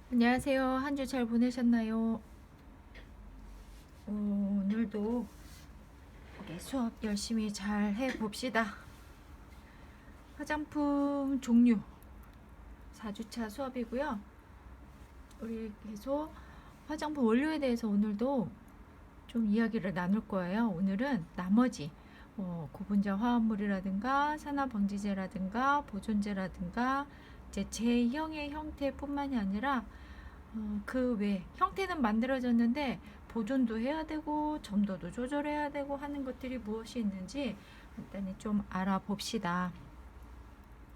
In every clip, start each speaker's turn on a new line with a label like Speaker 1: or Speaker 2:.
Speaker 1: 안녕하세요. 한 주 잘 보내셨나요? 오늘도 수업 열심히 잘 해봅시다. 화장품 종류 4주차 수업이고요. 우리 계속 화장품 원료에 대해서 오늘도 좀 이야기를 나눌 거예요. 오늘은 나머지 고분자 화합물이라든가 산화방지제라든가 보존제라든가 이제 제형의 형태뿐만이 아니라 그 외 형태는 만들어졌는데 보존도 해야 되고 점도도 조절해야 되고 하는 것들이 무엇이 있는지 일단 좀 알아봅시다.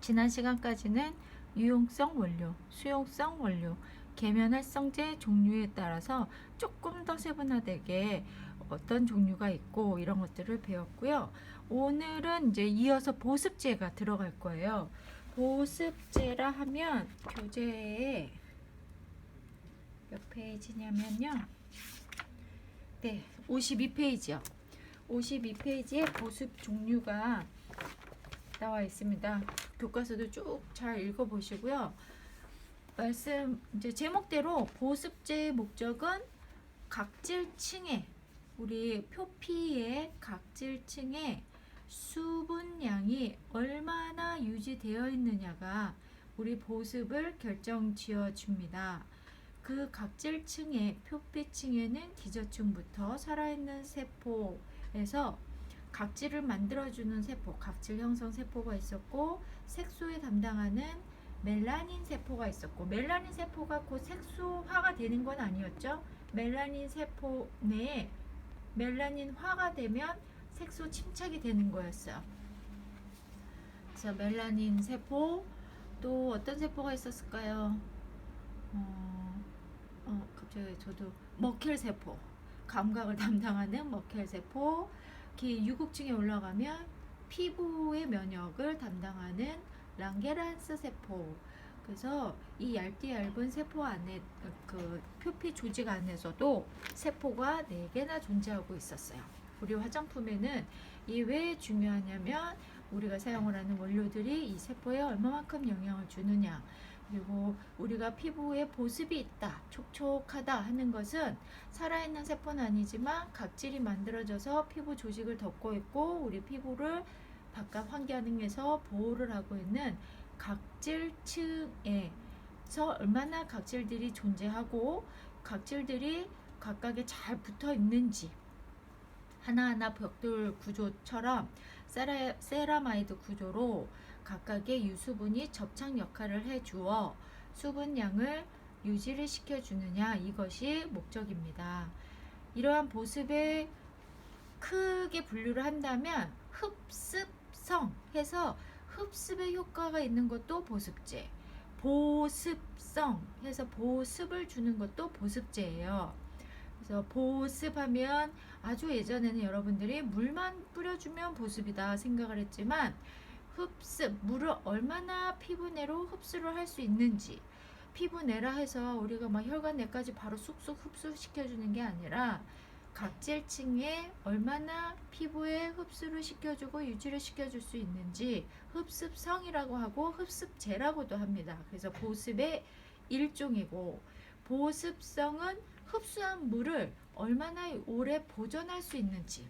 Speaker 1: 지난 시간까지는 유용성 원료, 수용성 원료, 계면활성제 종류에 따라서 조금 더 세분화되게 어떤 종류가 있고 이런 것들을 배웠고요. 오늘은 이제 이어서 보습제가 들어갈 거예요. 보습제라 하면 교재에 몇 페이지냐면요. 네, 52페이지요. 52페이지에 보습 종류가 나와 있습니다. 교과서도 쭉 잘 읽어보시고요. 이제 제목대로 보습제의 목적은 각질층에 우리 표피의 각질층에 수분량이 얼마나 유지되어 있느냐가 우리 보습을 결정지어 줍니다. 그 각질층의 표피층에는 기저층부터 살아있는 세포에서 각질을 만들어주는 세포, 각질 형성 세포가 있었고, 색소에 담당하는 멜라닌 세포가 있었고, 멜라닌 세포가 곧 색소화가 되는 건 아니었죠. 멜라닌 세포 내에 멜라닌화가 되면 색소 침착이 되는 거였어요. 그래서 멜라닌 세포, 또 어떤 세포가 있었을까요? 갑자기 저도 머켈 세포, 감각을 담당하는 머켈 세포, 유국층에 올라가면 피부의 면역을 담당하는 랑게란스 세포. 그래서 이 얇은 세포 안에 그 표피 조직 안에서도 세포가 4개나 존재하고 있었어요. 우리 화장품에는 이 왜 중요하냐면 우리가 사용을 하는 원료들이 이 세포에 얼마만큼 영향을 주느냐, 그리고 우리가 피부에 보습이 있다, 촉촉하다 하는 것은 살아있는 세포는 아니지만 각질이 만들어져서 피부 조직을 덮고 있고 우리 피부를 바깥 환경에서 보호를 하고 있는 각질층에서 얼마나 각질들이 존재하고 각질들이 각각에 잘 붙어 있는지, 하나하나 벽돌 구조처럼 세라마이드 구조로 각각의 유수분이 접착 역할을 해주어 수분량을 유지를 시켜주느냐, 이것이 목적입니다. 이러한 보습에 크게 분류를 한다면 흡습성 해서 흡습의 효과가 있는 것도 보습제, 보습성 해서 보습을 주는 것도 보습제예요. 그래서 보습하면 아주 예전에는 여러분들이 물만 뿌려주면 보습이다 생각을 했지만, 물을 얼마나 피부 내로 흡수를 할 수 있는지, 피부 내라 해서 우리가 막 혈관 내까지 바로 쑥쑥 흡수시켜주는 게 아니라 각질층에 얼마나 피부에 흡수를 시켜주고 유지를 시켜줄 수 있는지 흡습성이라고 하고 흡습제라고도 합니다. 그래서 보습의 일종이고, 보습성은 흡수한 물을 얼마나 오래 보존할 수 있는지,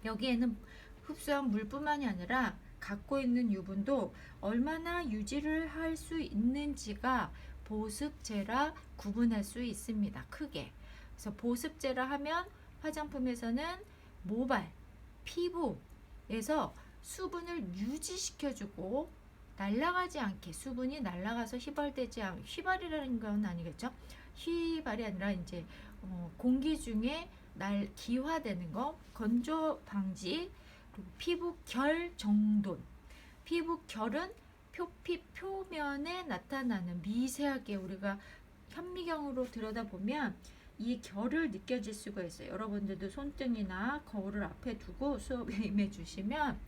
Speaker 1: 여기에는 흡수한 물뿐만이 아니라 갖고 있는 유분도 얼마나 유지를 할 수 있는지가 보습제라 구분할 수 있습니다. 크게. 그래서 보습제라 하면 화장품에서는 모발, 피부에서 수분을 유지시켜주고 날아가지 않게, 수분이 날아가서 휘발이라는 건 아니겠죠? 휘발이 아니라 이제 공기 중에 기화되는 거, 건조 방지, 그리고 피부 결 정돈. 피부 결은 표피 표면에 나타나는 미세하게 우리가 현미경으로 들여다보면 이 결을 느껴질 수가 있어요. 여러분들도 손등이나 거울을 앞에 두고 수업에 임해 주시면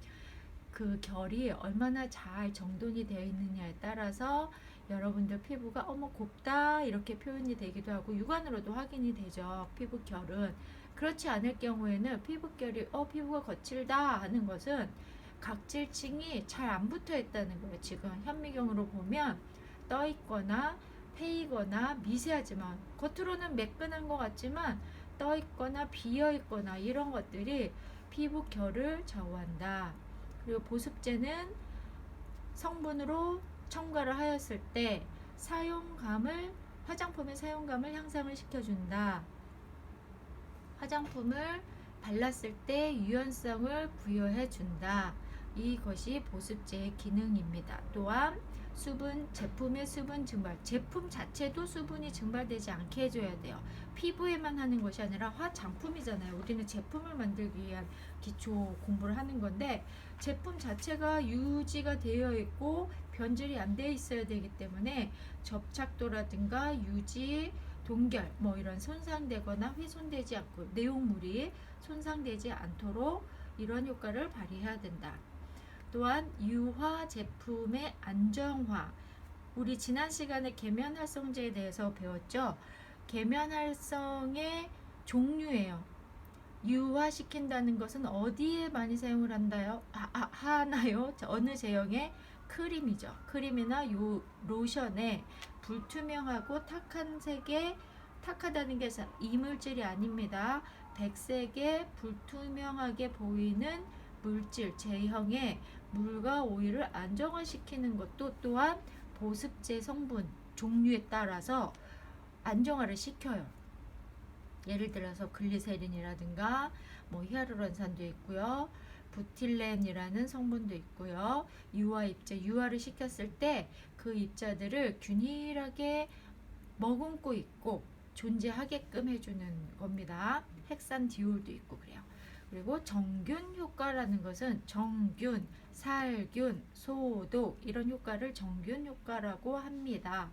Speaker 1: 그 결이 얼마나 잘 정돈이 되어 있느냐에 따라서 여러분들 피부가 어머 곱다 이렇게 표현이 되기도 하고 육안으로도 확인이 되죠. 피부 결은. 그렇지 않을 경우에는 피부결이 피부가 거칠다 하는 것은 각질층이 잘 안 붙어 있다는 거예요. 지금 현미경으로 보면 떠 있거나 패이거나 미세하지만 겉으로는 매끈한 것 같지만 떠 있거나 비어 있거나 이런 것들이 피부 결을 좌우한다. 그리고 보습제는 성분으로 첨가를 하였을 때 화장품의 사용감을 향상을 시켜준다. 화장품을 발랐을 때 유연성을 부여해준다. 이것이 보습제의 기능입니다. 또한 제품의 수분 증발, 제품 자체도 수분이 증발되지 않게 해줘야 돼요. 피부에만 하는 것이 아니라 화장품이잖아요. 우리는 제품을 만들기 위한 기초 공부를 하는 건데 제품 자체가 유지가 되어 있고 변질이 안 돼 있어야 되기 때문에 접착도라든가 유지, 동결 이런 손상되거나 훼손되지 않고 내용물이 손상되지 않도록 이런 효과를 발휘해야 된다. 또한 유화 제품의 안정화, 우리 지난 시간에 계면활성제에 대해서 배웠죠. 계면활성의 종류예요. 유화시킨다는 것은 어디에 많이 사용을 하나요? 어느 제형의 크림이죠. 크림이나 로션에 불투명하고 탁한 색에, 탁하다는 게 이물질이 아닙니다. 백색에 불투명하게 보이는 물질, 제형의 물과 오일을 안정화시키는 것도 또한 보습제 성분 종류에 따라서 안정화를 시켜요. 예를 들어서 글리세린이라든가 히아루론산도 있고요. 부틸렌이라는 성분도 있고요. 유화 입자, 유화를 시켰을 때 그 입자들을 균일하게 머금고 있고 존재하게끔 해주는 겁니다. 헥산디올도 있고 그래요. 그리고 정균 효과라는 것은 정균, 살균, 소독 이런 효과를 정균 효과라고 합니다.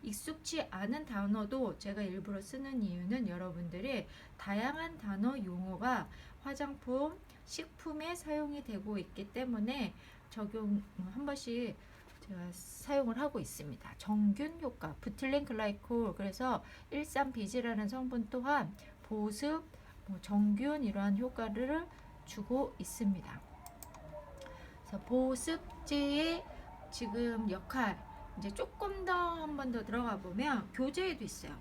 Speaker 1: 익숙치 않은 단어도 제가 일부러 쓰는 이유는 여러분들이 다양한 단어 용어가 화장품, 식품에 사용이 되고 있기 때문에 적용 한 번씩 제가 사용을 하고 있습니다. 정균 효과, 부틸렌 글라이콜, 그래서 13비지라는 성분 또한 보습, 정균 이러한 효과를 주고 있습니다. 그래서 보습제의 지금 역할 이제 조금 더 한 번 더 들어가 보면 교제에도 있어요.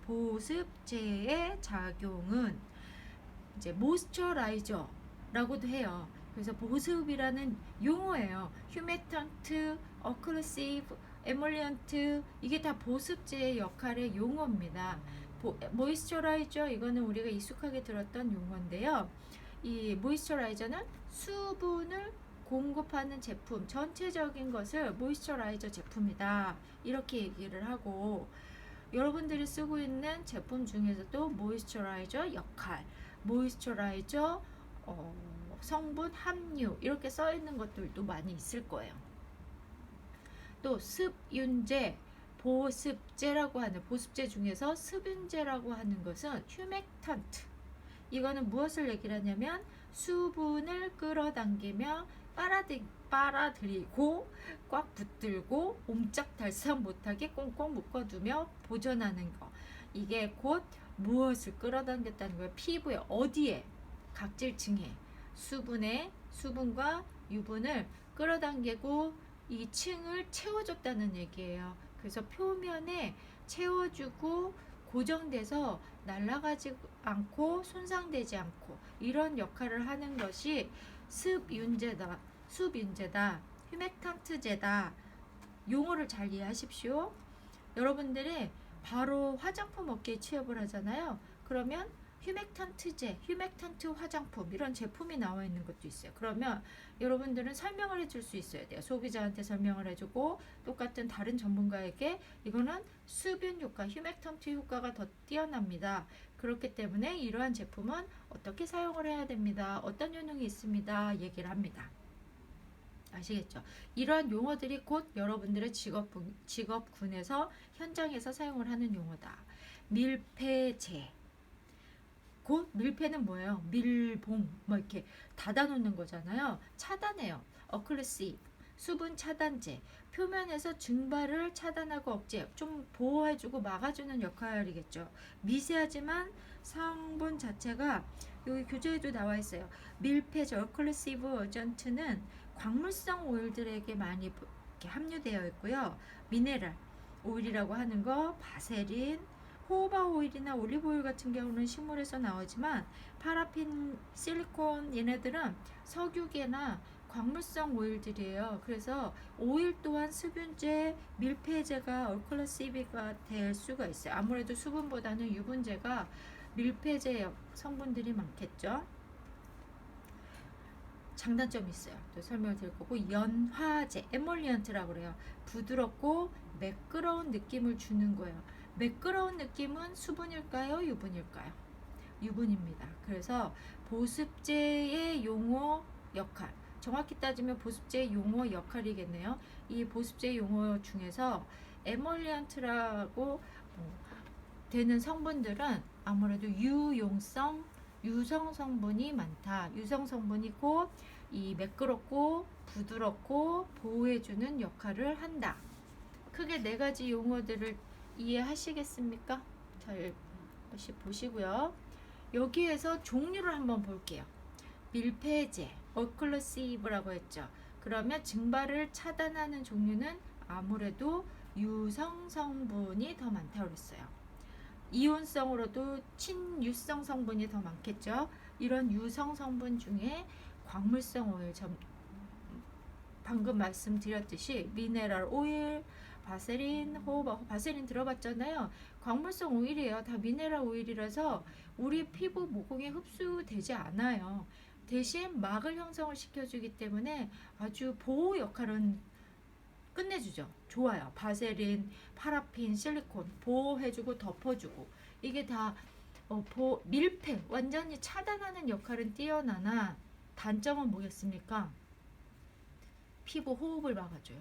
Speaker 1: 보습제의 작용은 이제 모이스처라이저라고도 해요. 그래서 보습이라는 용어예요. 휴메턴트, 어클루시브, 에몰리언트 이게 다 보습제의 역할의 용어입니다. 모이스처라이저 이거는 우리가 익숙하게 들었던 용어인데요. 이 모이스처라이저는 수분을 공급하는 제품 전체적인 것을 모이스처라이저 제품이다 이렇게 얘기를 하고, 여러분들이 쓰고 있는 제품 중에서도 모이스처라이저 역할, 모이스처라이저 성분 함유 이렇게 써 있는 것들도 많이 있을 거예요. 또 습윤제, 보습제라고 하는 보습제 중에서 습윤제라고 하는 것은 휴맥턴트, 이거는 무엇을 얘기를 하냐면 수분을 끌어당기며 빨아들이고 꽉 붙들고 옴짝달싹 못하게 꽁꽁 묶어두며 보존하는 거. 이게 곧 무엇을 끌어당겼다는 거예요? 피부에 어디에? 각질층에 수분과 유분을 끌어당기고 이 층을 채워줬다는 얘기예요. 그래서 표면에 채워주고 고정돼서 날아가지 않고 손상되지 않고 이런 역할을 하는 것이 습윤제다, 휴맥턴트제다. 용어를 잘 이해하십시오. 여러분들이 바로 화장품 업계에 취업을 하잖아요. 그러면 휴맥턴트 화장품 이런 제품이 나와 있는 것도 있어요. 그러면 여러분들은 설명을 해줄 수 있어야 돼요. 소비자한테 설명을 해주고 똑같은 다른 전문가에게 이거는 수분 효과, 휴맥턴트 효과가 더 뛰어납니다. 그렇기 때문에 이러한 제품은 어떻게 사용을 해야 됩니다. 어떤 효능이 있습니다. 얘기를 합니다. 아시겠죠? 이러한 용어들이 곧 여러분들의 직업군에서 현장에서 사용을 하는 용어다. 밀폐제, 곧 밀폐는 뭐예요? 밀봉 이렇게 닫아놓는 거잖아요. 차단해요. 어클루시브, 수분 차단제, 표면에서 증발을 차단하고 억제, 좀 보호해주고 막아주는 역할이겠죠. 미세하지만 성분 자체가 여기 교재에도 나와 있어요. 밀폐제, 어클루시브 어전트는 광물성 오일들에게 많이 이렇게 함유되어 있고요. 미네랄, 오일이라고 하는 거, 바세린, 호호바 오일이나 올리브 오일 같은 경우는 식물에서 나오지만 파라핀, 실리콘 얘네들은 석유계나 광물성 오일들이에요. 그래서 오일 또한 수분제, 밀폐제가 얼클러시비가 될 수가 있어요. 아무래도 수분보다는 유분제가 밀폐제 성분들이 많겠죠. 장단점이 있어요. 또 설명을 드릴 거고, 연화제, 에몰리언트라고 그래요. 부드럽고 매끄러운 느낌을 주는 거예요. 매끄러운 느낌은 수분일까요? 유분일까요? 유분입니다. 그래서 보습제의 용어 역할, 정확히 따지면 보습제의 용어 역할이겠네요. 이 보습제 용어 중에서 에몰리언트라고 되는 성분들은 아무래도 유용성, 유성 성분이 많다. 유성 성분이 곧 이 매끄럽고 부드럽고 보호해주는 역할을 한다. 크게 네 가지 용어들을 이해하시겠습니까? 잘 보시고요. 여기에서 종류를 한번 볼게요. 밀폐제, 얼클러시브라고 했죠. 그러면 증발을 차단하는 종류는 아무래도 유성 성분이 더 많다고 그랬어요. 이온성으로도 친유성 성분이 더 많겠죠. 이런 유성 성분 중에 광물성 오일, 방금 말씀드렸듯이 미네랄 오일, 바세린, 호호바, 바세린 들어봤잖아요. 광물성 오일이에요. 다 미네랄 오일이라서 우리 피부 모공에 흡수되지 않아요. 대신 막을 형성을 시켜주기 때문에 아주 보호 역할은 끝내주죠. 좋아요. 바세린, 파라핀, 실리콘 보호해주고 덮어주고 이게 다 밀폐, 완전히 차단하는 역할은 뛰어나나 단점은 뭐겠습니까? 피부 호흡을 막아줘요.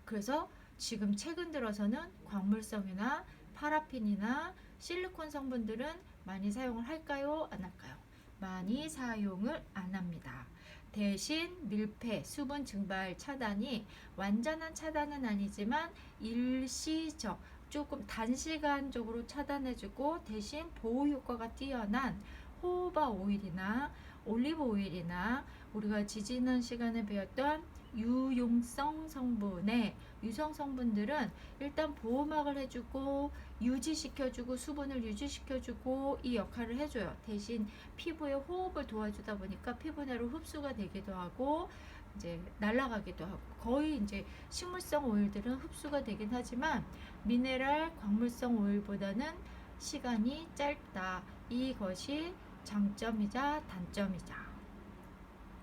Speaker 1: 그래서 지금 최근 들어서는 광물성이나 파라핀이나 실리콘 성분들은 많이 사용을 할까요? 안 할까요? 많이 사용을 안 합니다. 대신 밀폐, 수분 증발 차단이 완전한 차단은 아니지만 일시적, 조금 단시간적으로 차단해주고 대신 보호 효과가 뛰어난 호호바 오일이나 올리브 오일이나 우리가 지지난 시간에 배웠던 유용성 성분의 유성 성분들은 일단 보호막을 해주고 유지시켜주고 수분을 유지시켜주고 이 역할을 해줘요. 대신 피부의 호흡을 도와주다 보니까 피부 내로 흡수가 되기도 하고 이제 날아가기도 하고 거의 이제 식물성 오일들은 흡수가 되긴 하지만 미네랄 광물성 오일보다는 시간이 짧다. 이것이 장점이자 단점이자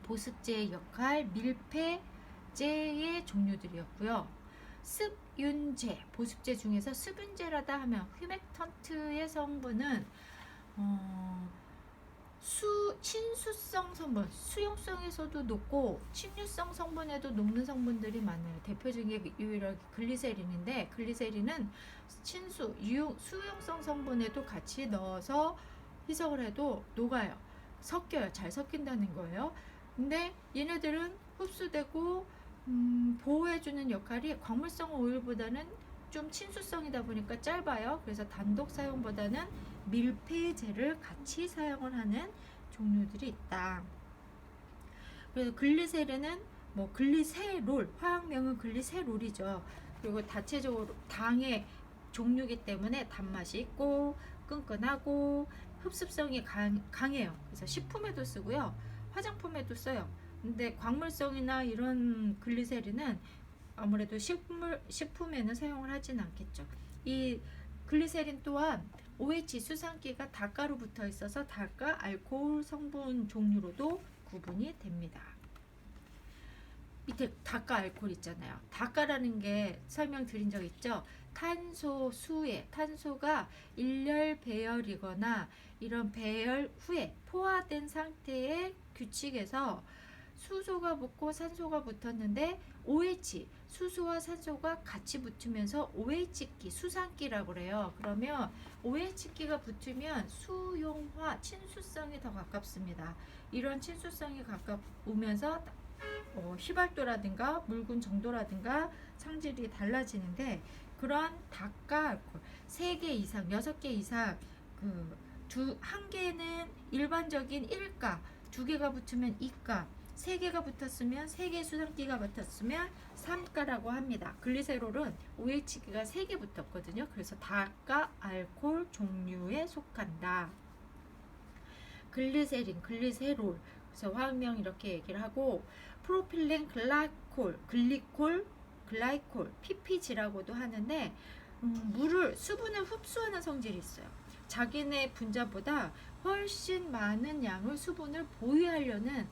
Speaker 1: 보습제의 역할, 밀폐제의 종류들이었고요. 습윤제, 보습제 중에서 습윤제라다 하면 휴맥턴트의 성분은 친수성 성분, 수용성에서도 높고 침류성 성분에도 녹는 성분들이 많아요. 대표적인 유일하게 글리세린인데 글리세린은 수용성 성분에도 같이 넣어서 희석을 해도 녹아요. 섞여요. 잘 섞인다는 거예요. 근데 얘네들은 흡수되고 보호해주는 역할이 광물성 오일보다는 좀 친수성이다 보니까 짧아요. 그래서 단독 사용보다는 밀폐제를 같이 사용을 하는 종류들이 있다. 그래서 글리세린은 글리세롤, 화학명은 글리세롤이죠. 그리고 다체적으로 당의 종류이기 때문에 단맛이 있고 끈끈하고 흡습성이 강해요. 그래서 식품에도 쓰고요. 화장품에도 써요. 근데 광물성이나 이런 글리세린은 아무래도 식품에는 사용을 하진 않겠죠. 이 글리세린 또한 OH 수산기가 닷가로 붙어 있어서 닷가 알코올 성분 종류로도 구분이 됩니다. 밑에 닷가 알코올 있잖아요. 닷가라는 게 설명드린 적 있죠. 탄소 수에 탄소가 일열 배열이거나 이런 배열 후에 포화된 상태의 규칙에서 수소가 붙고 산소가 붙었는데 OH, 수소와 산소가 같이 붙으면서 OH기, 수산기라고 그래요. 그러면 OH기가 붙으면 수용화, 친수성이 더 가깝습니다. 이런 친수성이 가까우면서 휘발도라든가 묽은 정도라든가 성질이 달라지는데 그런 닷가 알코올 3개 이상, 6개 이상 한 개는 일반적인 1가, 2개가 붙으면 2가, 3개가 붙었으면 3개 수산기가 붙었으면 3가라고 합니다. 글리세롤은 OH가 3개 붙었거든요. 그래서 다가 알코올 종류에 속한다. 글리세린, 글리세롤, 그래서 화학명 이렇게 얘기를 하고, 프로필렌 글라이콜, 글리콜, 글라이콜, PPG라고도 하는데, 물을, 수분을 흡수하는 성질이 있어요. 자기네 분자보다 훨씬 많은 양의 수분을 보유하려는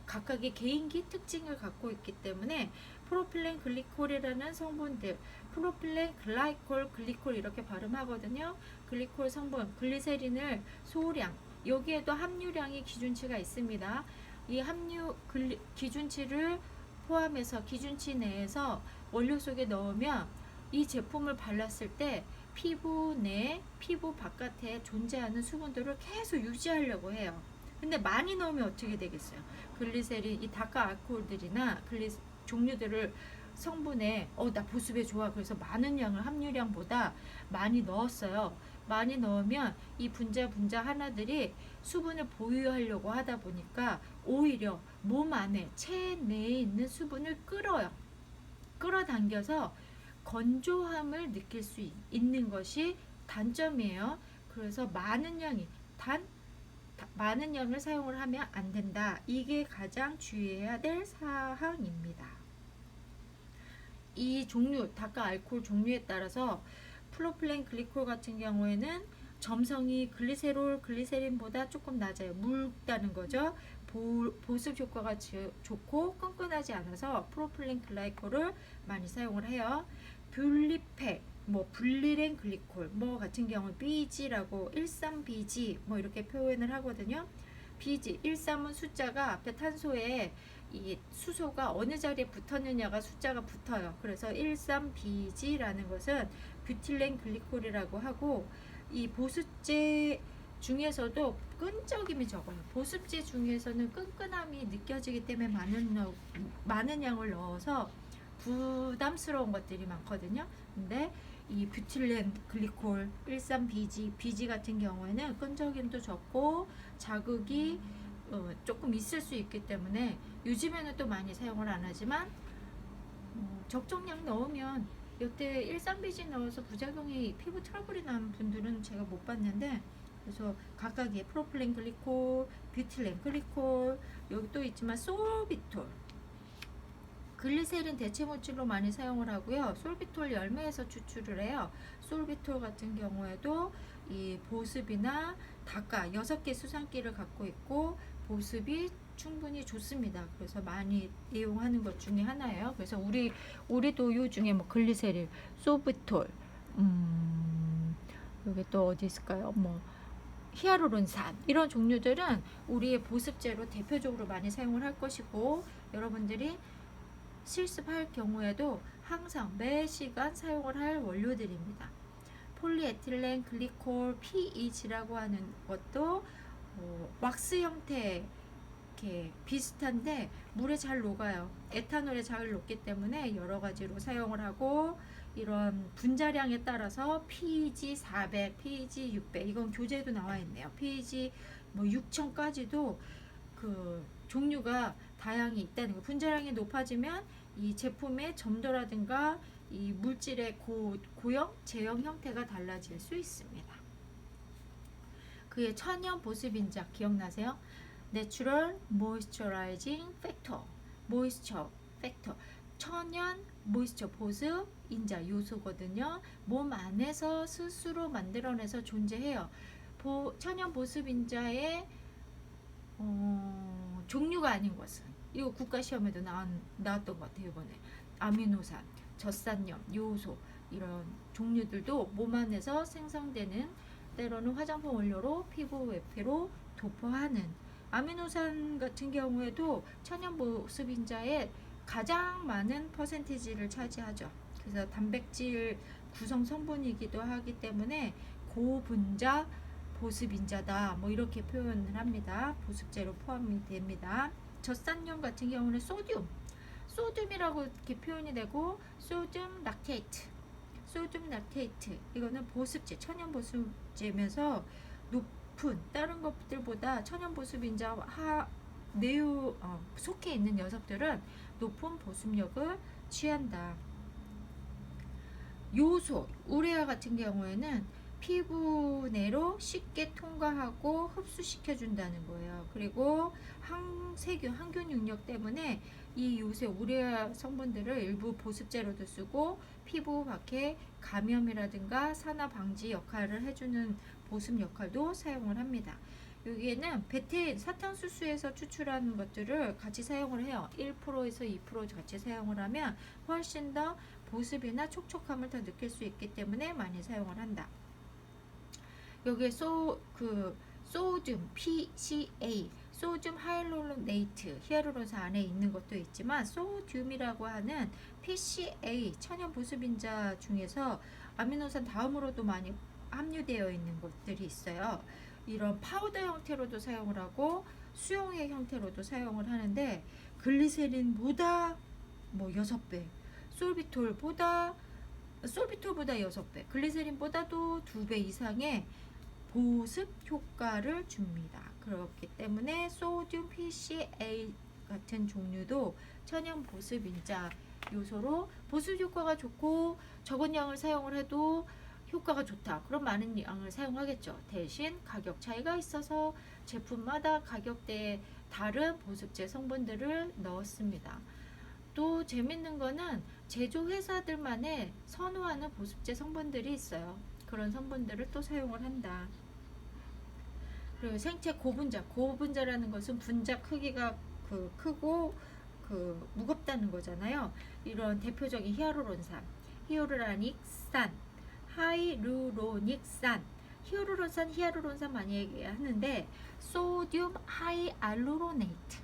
Speaker 1: 각각의 개인기 특징을 갖고 있기 때문에 프로필렌 글리콜이라는 성분들, 프로필렌 글라이콜, 글리콜 이렇게 발음하거든요. 글리콜 성분, 글리세린을 소량, 여기에도 함유량이 기준치가 있습니다. 이 기준치를 포함해서 기준치 내에서 원료 속에 넣으면 이 제품을 발랐을 때 피부 내, 피부 바깥에 존재하는 수분들을 계속 유지하려고 해요. 근데 많이 넣으면 어떻게 되겠어요? 글리세린, 이 다카 알코올들이나 종류들을 성분에 나 보습에 좋아 그래서 많은 양을 함유량보다 많이 넣었어요. 많이 넣으면 이 분자 하나들이 수분을 보유하려고 하다 보니까 오히려 몸 안에 체내에 있는 수분을 끌어당겨서 건조함을 느낄 수 있는 것이 단점이에요. 그래서 많은 양을 사용을 하면 안 된다. 이게 가장 주의해야 될 사항입니다. 이 종류, 다카 알코올 종류에 따라서 프로필렌 글리콜 같은 경우에는 점성이 글리세린보다 조금 낮아요. 묽다는 거죠. 보습 효과가 좋고 끈끈하지 않아서 프로필렌 글라이콜을 많이 사용을 해요. 분리렌 글리콜 같은 경우는 BG라고 13BG 이렇게 표현을 하거든요. BG 13은 숫자가 앞에 탄소에 이 수소가 어느 자리에 붙었느냐가 숫자가 붙어요. 그래서 13BG라는 것은 뷰틸렌 글리콜이라고 하고, 이 보습제 중에서도 끈적임이 적어요. 보습제 중에서는 끈끈함이 느껴지기 때문에 많은 양을 넣어서 부담스러운 것들이 많거든요. 근데 이 뷰틸렌 글리콜 13BG 같은 경우에는 끈적임도 적고 자극이 조금 있을 수 있기 때문에 요즘에는 또 많이 사용을 안 하지만 적정량 넣으면 여태 13BG 넣어서 부작용이 피부 트러블이 난 분들은 제가 못 봤는데, 그래서 각각의 프로필렌 글리콜, 뷰틸렌 글리콜, 여기 또 있지만 솔비톨, 글리세린 대체 물질로 많이 사용을 하고요. 솔비톨 열매에서 추출을 해요. 솔비톨 같은 경우에도 이 보습이나 다카 6개 수산기를 갖고 있고 보습이 충분히 좋습니다. 그래서 많이 이용하는 것 중에 하나예요. 그래서 우리 도유 중에 글리세린, 솔비톨, 여기 또 어디 있을까요? 히아루론산 이런 종류들은 우리의 보습제로 대표적으로 많이 사용을 할 것이고, 여러분들이 실습할 경우에도 항상 매 시간 사용을 할 원료들입니다. 폴리에틸렌 글리콜 PEG라고 하는 것도 왁스 형태 이렇게 비슷한데 물에 잘 녹아요. 에탄올에 잘 녹기 때문에 여러 가지로 사용을 하고, 이런 분자량에 따라서 PEG 400, PEG 600 이건 교재에도 나와 있네요. PEG 6000까지도 그 종류가 다양히 있다는 거. 분자량이 높아지면 이 제품의 점도라든가 이 물질의 고형, 제형 형태가 달라질 수 있습니다. 그의 천연 보습 인자 기억나세요? Natural Moisturizing Factor, 모이스처 팩터, 천연 모이스처 보습 인자 요소거든요. 몸 안에서 스스로 만들어내서 존재해요. 천연 보습 인자의 종류가 아닌 것은, 이거 국가시험에도 나왔던 것 같아요. 이번에 아미노산, 젖산염, 요소 이런 종류들도 몸 안에서 생성되는, 때로는 화장품 원료로 피부 외피로 도포하는 아미노산 같은 경우에도 천연 보습인자의 가장 많은 퍼센티지를 차지하죠. 그래서 단백질 구성 성분이기도 하기 때문에 고분자 보습인자다 이렇게 표현을 합니다. 보습제로 포함이 됩니다. 젖산염 같은 경우는 소듐이라고 이렇게 표현이 되고, 소듐 락테이트 이거는 보습제, 천연 보습제면서 높은 다른 것들보다 천연 보습인자 속해 있는 녀석들은 높은 보습력을 취한다. 요소, 우레아 같은 경우에는 피부 내로 쉽게 통과하고 흡수시켜준다는 거예요. 그리고 항균 능력 때문에 이 요새 우레아 성분들을 일부 보습제로도 쓰고 피부 밖에 감염이라든가 산화 방지 역할을 해주는 보습 역할도 사용을 합니다. 여기에는 베테인, 사탕수수에서 추출하는 것들을 같이 사용을 해요. 1%에서 2% 같이 사용을 하면 훨씬 더 보습이나 촉촉함을 더 느낄 수 있기 때문에 많이 사용을 한다. 여기에 소듐 PCA, 소듐 하이알루로네이트, 히알루론산 안에 있는 것도 있지만 소듐이라고 하는 PCA 천연 보습인자 중에서 아미노산 다음으로도 많이 함유되어 있는 것들이 있어요. 이런 파우더 형태로도 사용을 하고 수용액 형태로도 사용을 하는데 글리세린보다 뭐 6배, 솔비톨보다 6배, 글리세린보다도 2배 이상의 보습 효과를 줍니다. 그렇기 때문에 소듐 PCA 같은 종류도 천연 보습인자 요소로 보습 효과가 좋고 적은 양을 사용을 해도 효과가 좋다. 그럼 많은 양을 사용하겠죠. 대신 가격 차이가 있어서 제품마다 가격대에 다른 보습제 성분들을 넣었습니다. 또 재밌는 거는 제조회사들만의 선호하는 보습제 성분들이 있어요. 그런 성분들을 또 사용을 한다. 그리고 생체 고분자라는 것은 분자 크기가 크고 무겁다는 거잖아요. 이런 대표적인 히알루론산, 히알루로닉산, 히알루론산 많이 얘기하는데 소듐 하이알루로네이트,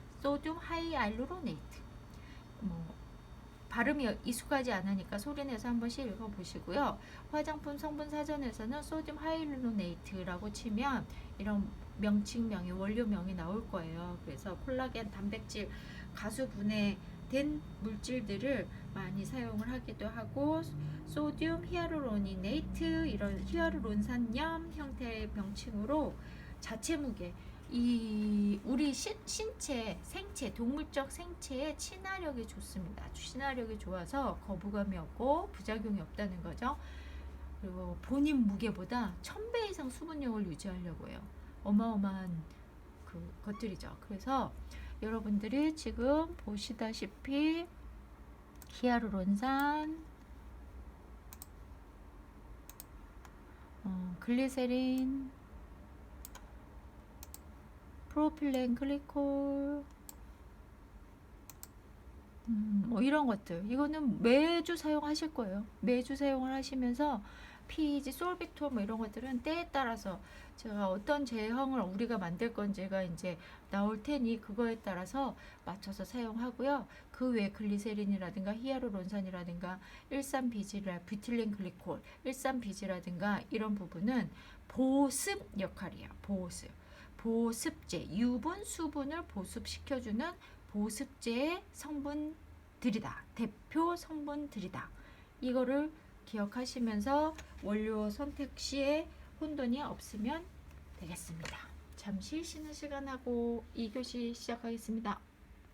Speaker 1: 발음이 익숙하지 않으니까 소리내서 한 번씩 읽어보시고요. 화장품 성분 사전에서는 소듐 하이알루로네이트라고 치면 이런 명칭명이 원료명이 나올 거예요. 그래서 콜라겐, 단백질, 가수분해된 물질들을 많이 사용을 하기도 하고 소듐 히알루로니네이트 이런 히알루론산염 형태의 명칭으로 자체 무게 우리 생체, 동물적 생체의 친화력이 좋습니다. 친화력이 좋아서 거부감이 없고 부작용이 없다는 거죠. 그리고 본인 무게보다 1000배 이상 수분력을 유지하려고 해요. 어마어마한 것들이죠. 그래서 여러분들이 지금 보시다시피 히알루론산, 글리세린, 프로필렌 글리콜, 뭐 이런 것들, 이거는 매주 사용하실 거예요. 매주 사용을 하시면서 PEG, 솔비톨 뭐 이런 것들은 때에 따라서 제가 어떤 제형을 우리가 만들 건지가 이제 나올 테니 그거에 따라서 맞춰서 사용하고요. 그 외에 글리세린이라든가 히알루론산이라든가 13비틸렌 글리콜, 13비지라든가 이런 부분은 보습 역할이에요. 보습제, 유분, 수분을 보습시켜주는 보습제의 성분들이다. 대표 성분들이다. 이거를 기억하시면서 원료 선택 시에 혼돈이 없으면 되겠습니다. 잠시 쉬는 시간하고 2교시 시작하겠습니다.